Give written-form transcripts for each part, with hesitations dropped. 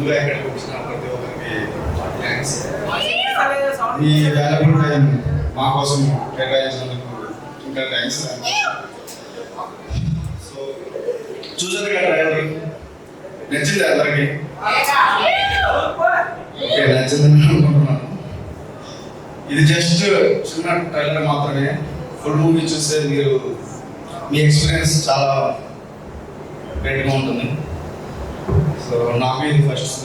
ముందుగా ఇక్కడికి వచ్చిన ప్రతి ఒక్కరికి థ్యాంక్స్. మీ వాల్యుబుల్ టైం మా కోసం కేటాయించినందుకు ఇంకా థ్యాంక్స్. సో చూసారు కదా డ్రైవర్, నచ్చింది అందరికి? ఓకే, నచ్చిందని అనుకుంటున్నాను. ఇది జస్ట్ చిన్న ట్రైలర్ మాత్రమే. ఫుల్ మూవీ చూస్తే మీరు మీ ఎక్స్పీరియన్స్ చాలా గ్రేట్గా ఉంటుంది. సో నాకు ఇది ఫస్ట్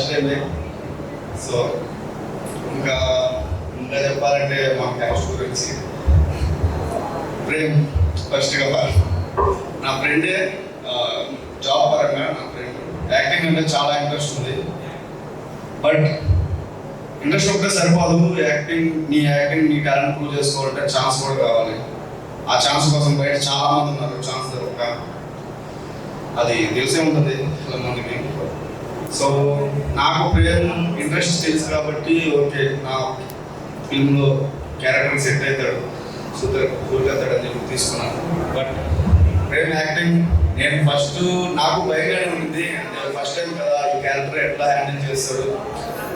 టైం. సో ఇంకా చెప్పాలంటే మా క్యాస్ట్ గురించి ప్రేమ్ ఫస్ట్గా నా ఫ్రెండే. జాబ్ పరంగా నా ఫ్రెండ్. యాక్టింగ్ అంటే చాలా ఇంట్రెస్ట్ ఉంది, బట్ ఇంట్రెస్ట్ ఒకటే సరిపోదు. నీ టాలెంట్ ప్రూవ్ చేసుకోవాలంటే ఛాన్స్ కూడా కావాలి. ఆ ఛాన్స్ కోసం బయట చాలా మంది ఉన్నారు, ఛాన్స్ దొరక. అది తెలిసే ఉంటుంది చాలా మందికి. సో నాకు ప్రేమ్ ఇంట్రెస్ట్ తెలుసు కాబట్టి ఓకే, నా ఫిల్మ్లో క్యారెక్టర్ సెట్ అవుతాడు, కూరుకెళ్తాడని చెప్పి తీసుకున్నాను. బట్ ప్రేమ్ యాక్టింగ్ నేను ఫస్ట్ నాకు భయంగానే ఉంటుంది. ఫస్ట్ టైం కదా, ఈ క్యారెక్టర్ ఎట్లా హ్యాండిల్ చేస్తాడు,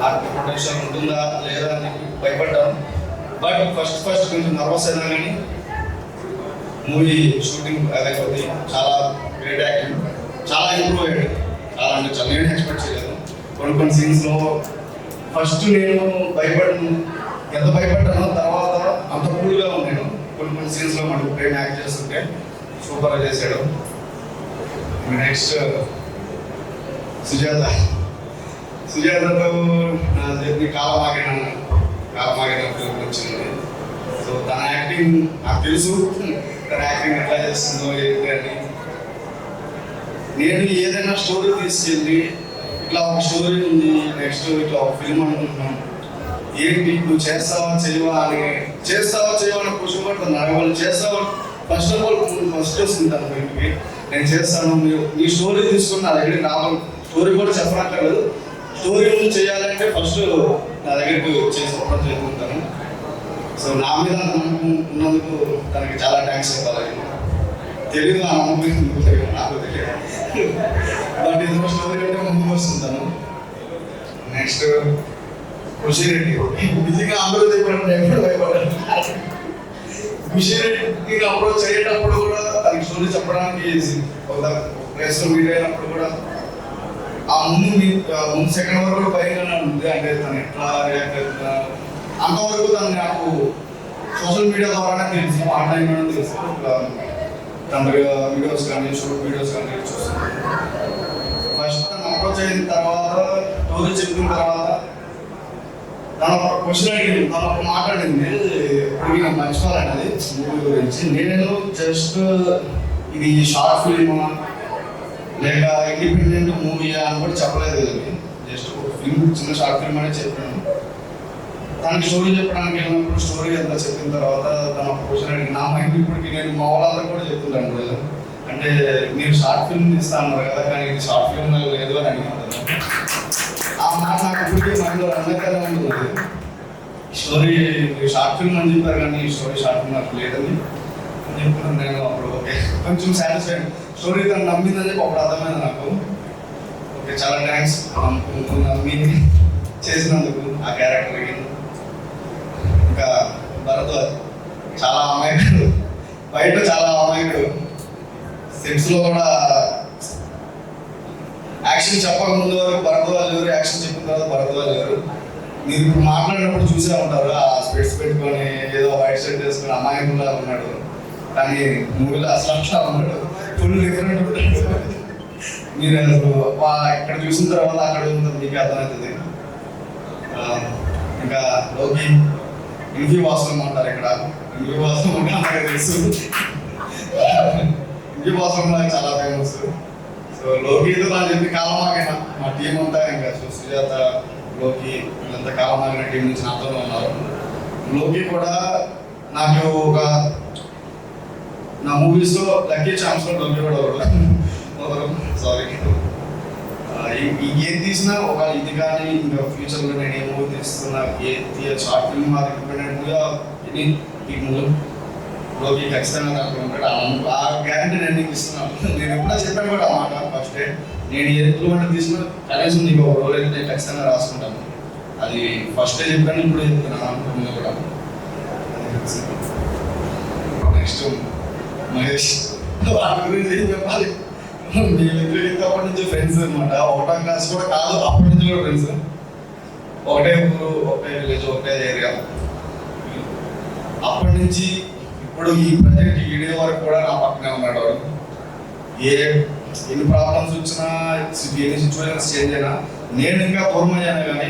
ఆ పొటెన్షియల్ ఉంటుందా లేదా అని భయపడ్డాను. బట్ ఫస్ట్ కొంచెం నర్వస్ అయినా కానీ మూవీ షూటింగ్ లేకపోతే చాలా గ్రేట్ యాక్టింగ్, చాలా ఇంప్రూవ్ అయ్యాడు. చాలా అంటే చాలా నేను ఎక్స్పెక్ట్ చేయలేదు. కొన్ని సీన్స్లో ఫస్ట్ నేను ఎంత భయపడ్డానో తర్వాత అంత కూల్గా ఉన్నాను. కొన్ని సీన్స్లో మనకు ప్రేమ్ యాక్ట్ చేస్తుంటే సూపర్గా చేశాడు. నెక్స్ట్ సుజాతతో నా జర్నీ కాలమాగిన ఫిల్మ్ వచ్చింది. సో తన యాక్టింగ్ నాకు తెలుసు, తన యాక్టింగ్ ఎట్లా చేస్తుందో ఏంటి అని. నేను ఏదైనా స్టోరీ తీసుకెళ్ళి ఇట్లా ఒక స్టోరీ ఉంది, నెక్స్ట్ ఇట్లా ఒక ఫిల్మ్ అనుకుంటున్నాను, ఏంటి నువ్వు చేస్తావా చేయవా అని క్వశ్చన్ పడుతున్నారు. వాళ్ళు చేస్తావా ఫస్ట్ ఆఫ్ ఆల్ ఫస్ట్ వస్తుంటాను బయటికి, నేను చేస్తాను, నీ స్టోరీ తీసుకుని నా దగ్గరికి రావాలి. స్టోరీ కూడా చెప్పనక్కర్లేదు, స్టోరీ చేయాలంటే ఫస్ట్ నా దగ్గరికి చేసుకోవడం జరుగుతుంటాను. సో నా మీద నమ్మకం ఉన్నందుకు తనకి చాలా థ్యాంక్స్ చెప్పాలి. తెలీదు ఆ నమ్మకం నాకు తెలియదు, బట్ ఏదో స్టోరీ అంటే ముందుకు వస్తుంటాను. నెక్స్ట్ ఖుషిరెడ్డి. నిజంగా అందరూ చెప్పాను, ఎప్పుడు భయపడాను. ఖుషిరెడ్డికి అప్రోచ్ అయ్యేటప్పుడు కూడా తనకి స్టోరీ చెప్పడానికి ఒక ప్లేస్లో మీట్ అయినప్పుడు కూడా ఆ ముందు సెకండ్ వరకు కూడా భయంగానే ఉంది. అంటే తను ఎట్లా రియాక్ట్ అవుతుందా అంతవరకు తను నాకు సోషల్ మీడియా ద్వారానే తెలుసు, ఆన్లైన్లోనే తెలుసు. తన వీడియోస్ కానీ షూట్ వీడియోస్ కానీ చూస్తున్నాను. ఫస్ట్ తను అప్రోచ్ అయిన తర్వాత స్టోరీ చెప్పిన తర్వాత తను ఒక క్వశ్చన్ అడిగింది, తను ఒక మాట్లాడింది, ఇప్పటికీ నాకు మర్చిపోవాలండి అది మూవీ గురించి. నేను జస్ట్ ఇది షార్ట్ ఫిల్మా లేక ఇండిపెండెంట్ మూవీయా అని కూడా చెప్పలేదు కదండి. జస్ట్ ఒక ఫిల్మ్, చిన్న షార్ట్ ఫిల్మ్ అనేది చెప్పాను. తనకి స్టోరీ చెప్పడానికి వెళ్ళినప్పుడు స్టోరీ అంతా చెప్పిన తర్వాత తన ఒక క్వశ్చన్ అడిగి నా మైండ్ ఇప్పటికి నేను మా వాళ్ళందరూ కూడా చెప్తుంటాను కదా, అంటే మీరు షార్ట్ ఫిల్మ్ ఇస్తా అన్నారు కదా, కానీ ఇది షార్ట్ ఫిల్మ్ లేదు అని అడిగాను. ఆ మాట నాకు ఇప్పటికీ మైండ్లో రన్నకనే ఉంటుంది. స్టోరీ షార్ట్ ఫిల్మ్ అని చెప్పారు కానీ ఈ స్టోరీ షార్ట్ ఫిల్మ్ నాకు లేదని చెప్తున్నాను. నేను అప్పుడు ఓకే కొంచెం సాటిస్ఫైడ్, స్టోరీ తను నమ్మిందని చెప్పి అప్పుడు అర్థమైంది నాకు. ఓకే చాలా థ్యాంక్స్ నమ్మి చేసినందుకు ఆ క్యారెక్టర్కి. ఇంకా భరద్వాజ్ చాలా అమాయకుడు, బయట చాలా అమాయకుడు, సెట్స్లో కూడా యాక్షన్ చెప్పక ముందు వరకు భరద్వాజ్ ఎవరు, యాక్షన్ చెప్పిన తర్వాత భరద్వాజ్ ఎవరు. మీరు ఇప్పుడు మాట్లాడినప్పుడు చూసే ఉంటారు, ఆ స్పెట్స్ పెట్టుకొని ఏదో వైట్ షర్ట్ వేసుకొని అమాయకులా ఉన్నాడు, కానీ మూవీలో అసలు అట్లా ఉన్నాడు, ఫుల్ డిఫరెంట్ ఉంటాడు. మీరు ఇక్కడ చూసిన తర్వాత అక్కడ ఉంటుంది మీకు అర్థమవుతుంది. ఇంకా లోకి ఇంటి వాసనం అంటారు, ఇక్కడ ఇంటి వాసనం అంటే నాకు తెలుసు, ఇంటి వాసనం నాకు చాలా ఫేమస్. సో లోకితో నాకు చెప్పి కాలమాగిన మా టీం అంతా, ఇంకా సుజాత లోకి వీళ్ళంతా కాలమాగిన టీం నుంచి నాతో ఉన్నారు. లోకి కూడా నాకు ఒక నా మూవీస్లో లక్కీ ఛాన్స్లో లోకి కూడా సారీ ఏది తీసినా ఒక ఇది కానీ ఇంకా ఫ్యూచర్లో నేను ఏ మూవీ తీస్తున్నా, ఏ షార్ట్ ఫిల్మ్ అది ఇండిపెండెంట్గా ఇది ఈ మూవీ లోకి ఖచ్చితంగా నాకు ఉంటాడు. ఆ గ్యారంటీ నేను నీకు ఇస్తున్నాను. నేను ఎప్పుడో చెప్పాను కూడా ఆ మాట ఫస్ట్ డే నేను ఏ కిలోమీటర్ తీసినా కనీసం నీకు ఒక రోజు అయితే ఖచ్చితంగా రాసుకుంటాను. అది ఫస్ట్ చెప్పాను, ఇప్పుడు చెప్తున్నాను అనుకున్నా కూడా. నెక్స్ట్ మహేష్, వాటి గురించి ఏం చెప్పాలి? మేమిద్దరు అప్పటి నుంచి ఫ్రెండ్స్ అనమాట. ఒకటో క్లాస్ కూడా కాదు, అప్పటి నుంచి కూడా ఫ్రెండ్స్. ఒకటే ఊరు, ఒకటే విలేజ్, ఒకటే ఏరియా. అప్పటి నుంచి ఇప్పుడు ఈ ప్రజెంట్ ఈ డే వరకు కూడా నా పక్కనే ఉన్నాడు వాడు. ఎన్ని ప్రాబ్లమ్స్ వచ్చినా, ఎన్ని సిచ్యువేషన్స్ చేంజ్ అయినా నేను ఇంకా దూరం అయ్యాను, కానీ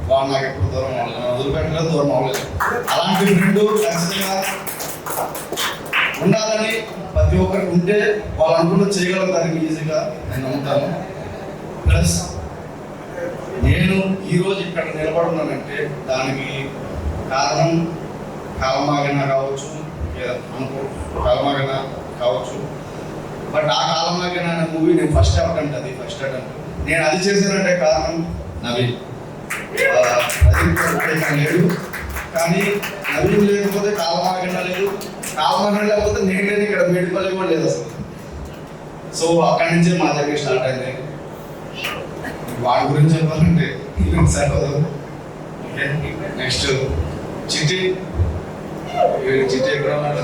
వాడు నాకు ఎప్పుడు దూరం అవ్వలేదు, వదిలిపెట్టలేదు, దూరం అవ్వలేదు. అలాంటి ఫ్రెండ్ ఖచ్చితంగా ఉండాలని ప్రతి ఒక్కరికి ఉంటే వాళ్ళు అనుకుంటూ చేయగలుగుతారు ఈజీగా, నేను నమ్ముతాను. ప్లస్ నేను ఈరోజు ఇక్కడ నిలబడున్నానంటే దానికి కారణం కాలమాగన కావచ్చు, కాలమాగన కావచ్చు. బట్ ఆ కాలమాగన అనే మూవీ నేను ఫస్ట్ అటెంప్ట్, అది ఫస్ట్ అటెంప్ట్. నేను అది చేశానంటే కారణం నవీన్. లేడు, కానీ నవీన్ లేకపోతే కాలమాగన లేదు, కాలమాగన లేకపోతే నేను లేదు, ఇక్కడ మేడిపల్లి కూడా లేదు అసలు. సో అక్కడి నుంచే మా దగ్గర స్టార్ట్ అయింది. వాడి గురించి చెప్పాలంటే సరిపోదు. ఓకే, నెక్స్ట్ చిట్టి. చిట్టి ఎక్కడ ఉన్నాడు?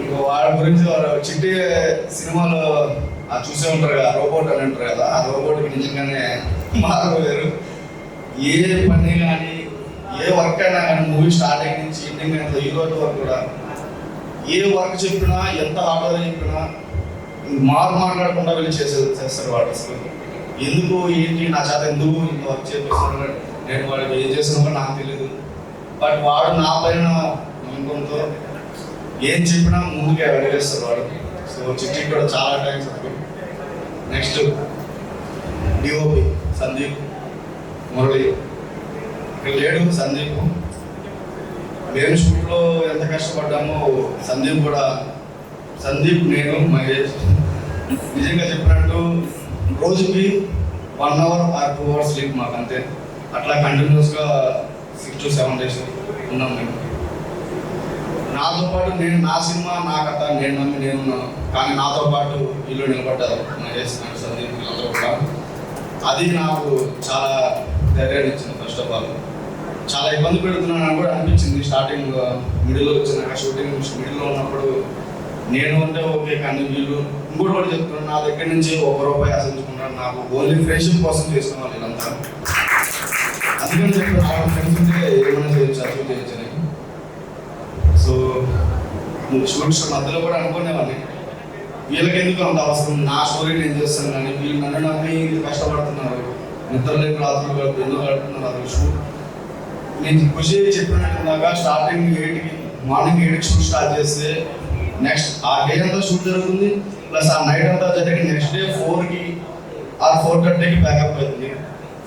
ఇంకో వాడి గురించి చిట్టి సినిమాలో చూసే ఉంటారు కదా, రోబోట్ అని అంటారు కదా, ఆ రోబోట్కి నిజంగానే మారలేరు. ఏ పని కానీ, ఏ వర్క్ అయినా కానీ, మూవీ స్టార్టింగ్ నుంచి ఎండింగ్ అయిన ఈ రోజు వరకు కూడా ఏ వర్క్ చెప్పినా, ఎంత హార్డ్ వర్క్ చెప్పినా మాట్లాడకుండా వెళ్ళి చేస్తారు వాడు. అసలు ఎందుకు ఏంటి నా చేత ఎందుకు ఇంత వర్క్ చేపిస్తున్నాడు, నేను వాడికి ఏం చేస్తున్నామో నాకు తెలియదు. బట్ వాడు నా పైన నమ్మకంతో ఏం చెప్పినా ముందుకే అడిగేస్తారు వాడు. సో చిట్టి కూడా చాలా థ్యాంక్స్ అప్పుడు. Next DOP Sandeep Murali. ఇక్కడ లేడు సందీప్. మేము షూట్లో ఎంత కష్టపడ్డామో సందీప్ కూడా. సందీప్, నేను, మహేష్ నిజంగా చెప్పినట్టు రోజుకి 1 hour or 2 hours స్లీప్ మాకు అంతే. అట్లా కంటిన్యూస్గా 6 to 7 days ఉన్నాం మేము. నాతో పాటు నేను, నా సినిమా, నా కథ నేను నమ్మి నేనున్నాను, కానీ నాతో పాటు వీళ్ళు నిలబడ్డారు, మహేష్, సందీప్, వీళ్ళందరూ కూడా. అది నాకు చాలా ధైర్యాన్ని ఇచ్చింది. ఫస్ట్ ఆఫ్ ఆల్ చాలా ఇబ్బంది పెడుతున్నాను కూడా అనిపించింది స్టార్టింగ్. మిడిల్లో వచ్చినాక షూటింగ్ మిడిల్లో ఉన్నప్పుడు నేను అంటే ఓకే, కానీ వీళ్ళు ఇంకోటి కూడా చెప్తున్నాను, నా దగ్గర నుంచి ₹1 ఆశించుకున్నాను. నాకు ఓన్లీ ఫ్రెండ్షిప్ కోసం చేసిన వాళ్ళు వీళ్ళంతా. అందుకని చెప్పి నాకు ఫ్రెండ్స్ ఉంటే ఏమైనా చేయొచ్చు, అచీవ్ చేయొచ్చు అని. సో షూట్స్ మధ్యలో కూడా అనుకునేవాడిని, వీళ్ళకి ఎందుకు అంత అవసరం, నా స్టోరీ నేను చేస్తాను, కానీ వీళ్ళు నన్ను నమ్మి కష్టపడుతున్నారు, నిద్రలేని రాత్రులు ఎందుకు గడుపుతున్నారు. అది షూట్ నేను ఖుషి చెప్పినట్టుగా స్టార్టింగ్ 8కి, మార్నింగ్ 8కి షూట్ స్టార్ట్ చేస్తే నెక్స్ట్ ఆ డే అంతా షూట్ జరుగుతుంది, ప్లస్ ఆ నైట్ అంతా జరిగి నెక్స్ట్ డే 4కి ఆర్ 4:30కి బ్యాకప్ అవుతుంది.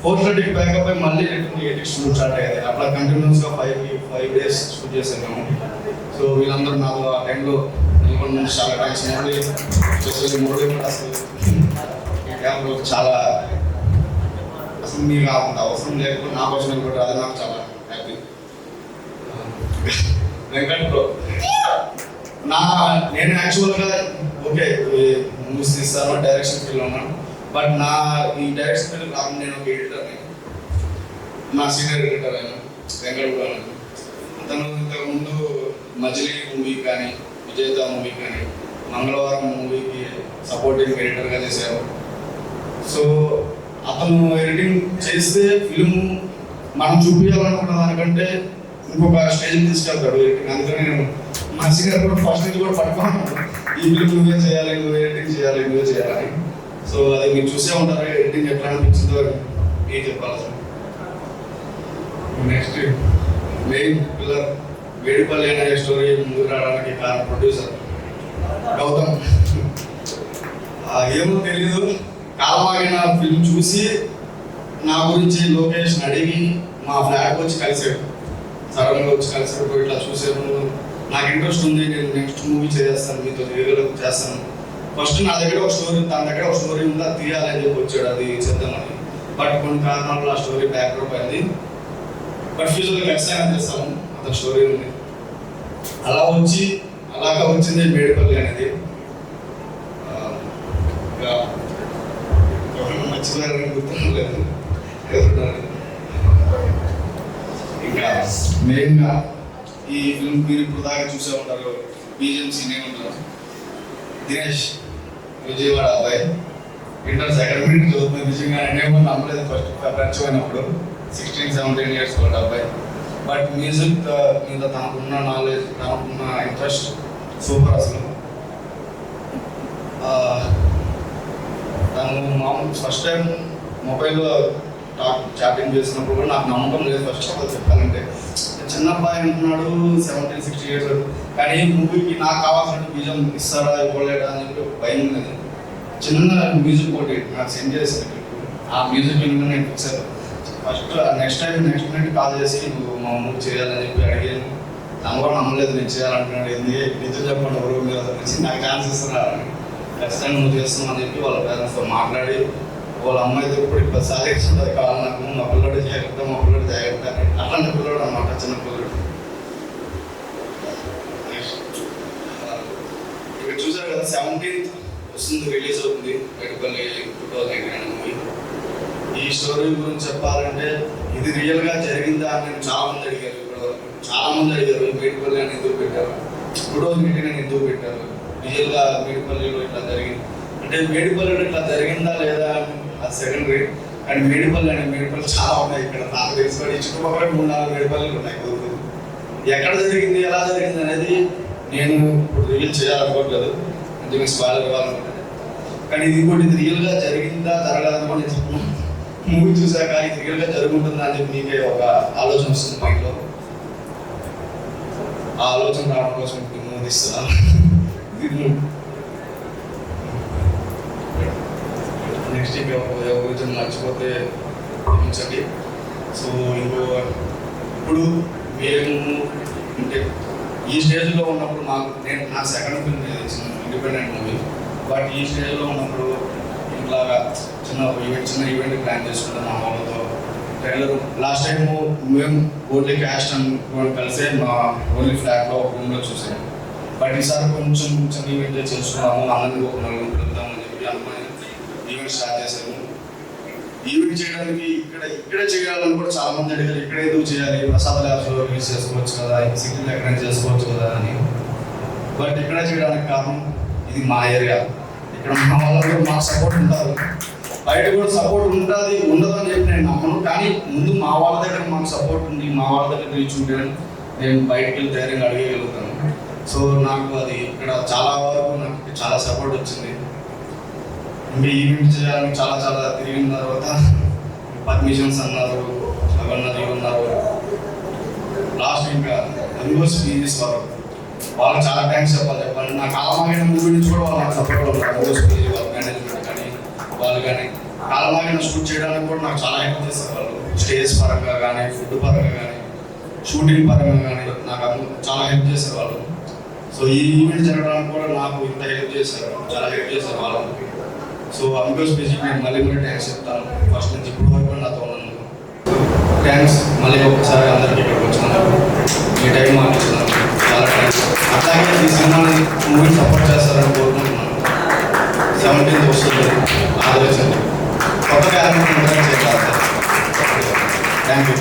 4:30కి బ్యాకప్ అయ్యి మళ్ళీ రిటర్న్ 8కి షూట్ స్టార్ట్ అయ్యేది. అట్లా కంటిన్యూస్గా 5 days షూట్ చేసాము మేము. సో వీళ్ళందరూ నాకు ఆ టైంలో నిలబడి నుంచి చాలా థ్యాంక్స్. మురళి కూడా అసలు ఈ క్యాంప్లో చాలా, అసలు మీకు అంత అవసరం లేకపోతే నా కోసం నిలబడి, అది నాకు చాలా హ్యాపీ. వెంకట్ బ్రో, నేను యాక్చువల్గా ఓకే మూవీస్ తీస్తాను, డైరెక్షన్ ఫీల్డ్లో ఉన్నాను. బట్ ఈ డైరెక్షన్ ఫీల్డ్ కాకుండా నేను ఒక ఎడిటర్ని. నా సీనియర్ ఎడిటర్ అయినా వెంకట్ బ్రో. అతను ఇంతకుముందు మజిలీ మూవీ కానీ, విజేత మూవీ కానీ, మంగళవారం మూవీకి సపోర్టింగ్ ఎడిటర్గా చేశారు. సో అతను ఎడిటింగ్ చేస్తే ఫిల్మ్ మనం చూపించాలనుకున్న దానికంటే ఇంకొక స్టేజ్కి తీసుకెళ్తాడు ఎడిటింగ్. అందుకని నేను మా సీనియర్ కూడా ఫస్ట్ నుంచి కూడా పట్టుకున్నాను, ఈ ఫిల్మ్ నువ్వే చేయాలి, నువ్వే ఎడిటింగ్ చేయాలి, నువ్వే చేయాలని. సో అది మీరు చూసే ఉంటారు ఎడిటింగ్ ఎట్లా అనిపించిందో ఏం చెప్పాలి అసలు. నెక్స్ట్ మెయిన్ పిల్లర్ వేడిపల్లి అనే స్టోరీ ముందుకు రావడానికి కారణం ప్రొడ్యూసర్ గౌతమ్. ఏమో తెలీదు, కాలమాగిన ఫిల్మ్ చూసి నా గురించి లొకేషన్ అడిగి మా ఫ్లాట్కి వచ్చి కలిసాడు. సడన్గా వచ్చి కలిసాడు, ఇట్లా చూసాను, నాకు ఇంట్రెస్ట్ ఉంది, నేను నెక్స్ట్ మూవీ చేస్తాను, మీతో చేస్తాను. ఫస్ట్ నా దగ్గర ఒక స్టోరీ, తన దగ్గర ఒక స్టోరీ ఉందా తీయాలని చెప్పి వచ్చాడు, అది చేద్దామని. బట్ కొన్ని కారణాలు ఆ స్టోరీ బ్యాక్ డ్రాప్ అయింది. బట్ ఫ్యూచర్లో ఖచ్చితంగా చేస్తాము, అతని స్టోరీ ఉంది. అలాగా వచ్చింది మేడిపల్లి అనేది. మర్చిపోయారని గుర్తులేదు. ఇంకా మెయిన్గా ఈ ఫిల్మ్ మీరు ఇప్పుడు దాకా చూసే ఉంటారు, బీజిఎంసీ నేను ఉంటారు. దినేష్ విజయవాడ అబ్బాయి ఇంటర్ సెకండ్ మీట్ చదువుతుంది. నిజంగా నేనేమో నమ్మలేదు ఫస్ట్ పరిచయమైనప్పుడు. 16-17 years old అబ్బాయి. బట్ మ్యూజిక్ మీద తనకున్న నాలెడ్జ్, తనకున్న ఇంట్రెస్ట్ సూపర్ అసలు. తను మామూలు ఫస్ట్ టైం మొబైల్లో చాటింగ్ చేసినప్పుడు కూడా నాకు నమ్మకం లేదు ఫస్ట్ ఆఫ్ ఆల్ చెప్పాలంటే. చిన్న అబ్బాయి అంటున్నాడు, 17-16 years old, కానీ మూవీకి నాకు కావాల్సిన బీజం ఇస్తాడా ఇవ్వలేడా అని చెప్పి భయం ఉన్నది. చిన్న మ్యూజిక్ ఒకటి నాకు సెండ్ చేసింది. ఆ మ్యూజిక్ విన్న నేను ఫిక్స్ అయ్యాను. ఫస్ట్ నెక్స్ట్ మినిట్ కాల్ చేసి నువ్వు మా మూవీ చేయాలని చెప్పి అడిగాను. తను కూడా నమ్మలేదు నేను చేయాలంటున్నాడు. నిజం చెప్పండి ఎవరు మీరు అసలు నాకు ఛాన్స్ ఇస్తున్నారని. ఖచ్చితంగా నువ్వు చేస్తున్నావు అని చెప్పి వాళ్ళ పేరెంట్స్తో మాట్లాడి, వాళ్ళ అమ్మాయితో కూడా ఇప్పుడు సాధిస్తుంది కావాలి నాకు, మా పిల్లడు జాగ్రత్త, మా పిల్లడు జాగ్రత్త అని. అట్లాంటి పిల్లడు అన్నమాట, చిన్న పిల్లడు. ఇక్కడ చూసారు కదా, 17th వస్తుంది, రిలీజ్ అవుతుంది బయటపల్లి 2009 మూవీ. ఈ స్టోరీ గురించి చెప్పాలంటే ఇది రియల్గా జరిగిందా అని నేను చాలామంది అడిగారు. చాలామంది అడిగారు బయటపల్లి అని ఎందుకు పెట్టారు, 2009 అని ఎందుకు పెట్టారు, రియల్గా మేడిపల్లిలో ఇట్లా జరిగింది అంటే మేడిపల్లిలో ఇట్లా జరిగిందా లేదా అది సెకండరీ. కానీ మేడిపల్లి చాలా ఉన్నాయి ఇక్కడ. నాకు తెలుసుకొని చుట్టుపక్కల 3-4 మేడిపల్లిలు ఉన్నాయి. ఎక్కడ జరిగింది, ఎలా జరిగింది అనేది నేను ఇప్పుడు రివీల్ చేయాలనుకోవట్లేదు, ఎందుకంటే స్పాయిలర్ ఇవ్వాలనుకుంటుంది. కానీ ఇది ఇంకోటి, ఇది రియల్గా జరిగిందా జరగదని కూడా నేను చెప్తున్నాను. మూవీ చూసాక ఇది రియల్గా జరుగుతుందా అని చెప్పి మీకే ఒక ఆలోచన వస్తుంది మైండ్లో. ఆ ఆలోచన రావడం కోసం మూవీ తీస్తున్నాను. నెక్స్ట్ ఇంకా గురించి మర్చిపోతే క్షమించండి. సో ఇప్పుడు మేము అంటే ఈ స్టేజ్లో ఉన్నప్పుడు నా second film independent movie. But ఈ స్టేజ్లో ఉన్నప్పుడు ఇట్లాగా చిన్న ఈవెంట్ ప్లాన్ చేసుకుంటాం మా వాళ్ళతో. ట్రైలర్ లాస్ట్ టైం మేము ఓన్లీ క్యాస్ట్ అని కలిసే మా ఓన్లీ ఫ్లాట్లో ఒక రూమ్లో చూసాము. బట్ ఈసారి కొంచెం ఈవెంట్ చేసుకున్నాము, అందరినీ ఒక నలుగురు వెళ్తామని చెప్పి అనుకుని ఈవెంట్ స్టార్ట్ చేసాము. ఈవెంట్ చేయడానికి ఇక్కడే చేయాలని కూడా చాలా మంది అడిగారు. ఇక్కడ ఎందుకు చేయాలి, ప్రసాద్ ల్యాబ్స్లో రిలీజ్ చేసుకోవచ్చు కదా, సిటీలో ఎక్కడైనా చేసుకోవచ్చు కదా అని. బట్ ఇక్కడ చేయడానికి కారణం ఇది మా ఏరియా. ఇక్కడ మా వాళ్ళందరూ మాకు సపోర్ట్ ఉంటారు. బయట కూడా సపోర్ట్ ఉంటుంది ఉండదు అని చెప్పి నేను నమ్మను. కానీ ముందు మా వాళ్ళ దగ్గర మాకు సపోర్ట్ ఉంది, మా వాళ్ళ దగ్గర రీచ్ ఉంటే నేను బయటకు వెళ్ళి ధైర్యంగా అడిగగలుగుతాను. సో నాకు అది ఇక్కడ చాలా వరకు నాకు చాలా సపోర్ట్ వచ్చింది. ఇంకా ఈవెంట్ చేయాలని చాలా తిరిగిన తర్వాత పర్మిషన్స్ అన్నారు, అవన్నారు ఇవన్నారు. లాస్ట్ ఇంకా యూనివర్స్ పీజీస్ వాళ్ళకి చాలా థ్యాంక్స్ చెప్పాలి. నాకు కాలమాగిన మూవీ నుంచి కూడా వాళ్ళకి సపోర్ట్ ఉన్నారు. యూనివర్స్ పీజీ వాళ్ళ మేనేజ్మెంట్ కానీ వాళ్ళు కానీ కాలమాగిన షూట్ చేయడానికి కూడా నాకు చాలా హెల్ప్ చేస్తారు వాళ్ళు. స్టేజ్ పరంగా కానీ, ఫుడ్ పరంగా కానీ, షూటింగ్ పరంగా కానీ నాకు చాలా హెల్ప్ చేశారు వాళ్ళు. సో ఈ ఈవెంట్ జరగడానికి కూడా నాకు ఇంత హెల్ప్ చేశారు, చాలా హెల్ప్ చేశారు వాళ్ళు. సో అందుకో స్పెసిఫిక్ నేను మళ్ళీ థ్యాంక్స్ చెప్తాను. ఫస్ట్ నుంచి ఇప్పుడు వరకు నాతో ఉన్నందుకు థ్యాంక్స్. మళ్ళీ ఒకసారి అందరికీ ఇక్కడికి వచ్చినందుకు, మీ టైం మాకు ఇచ్చినందుకు చాలా థ్యాంక్స్. అట్లాగే ఈ సినిమాని మూవీ సపోర్ట్ చేస్తారని కోరుకుంటున్నాను. 17th వస్తుంది, ఆలోచన కొత్త క్యారెక్టర్ చేయాలి. Thank you.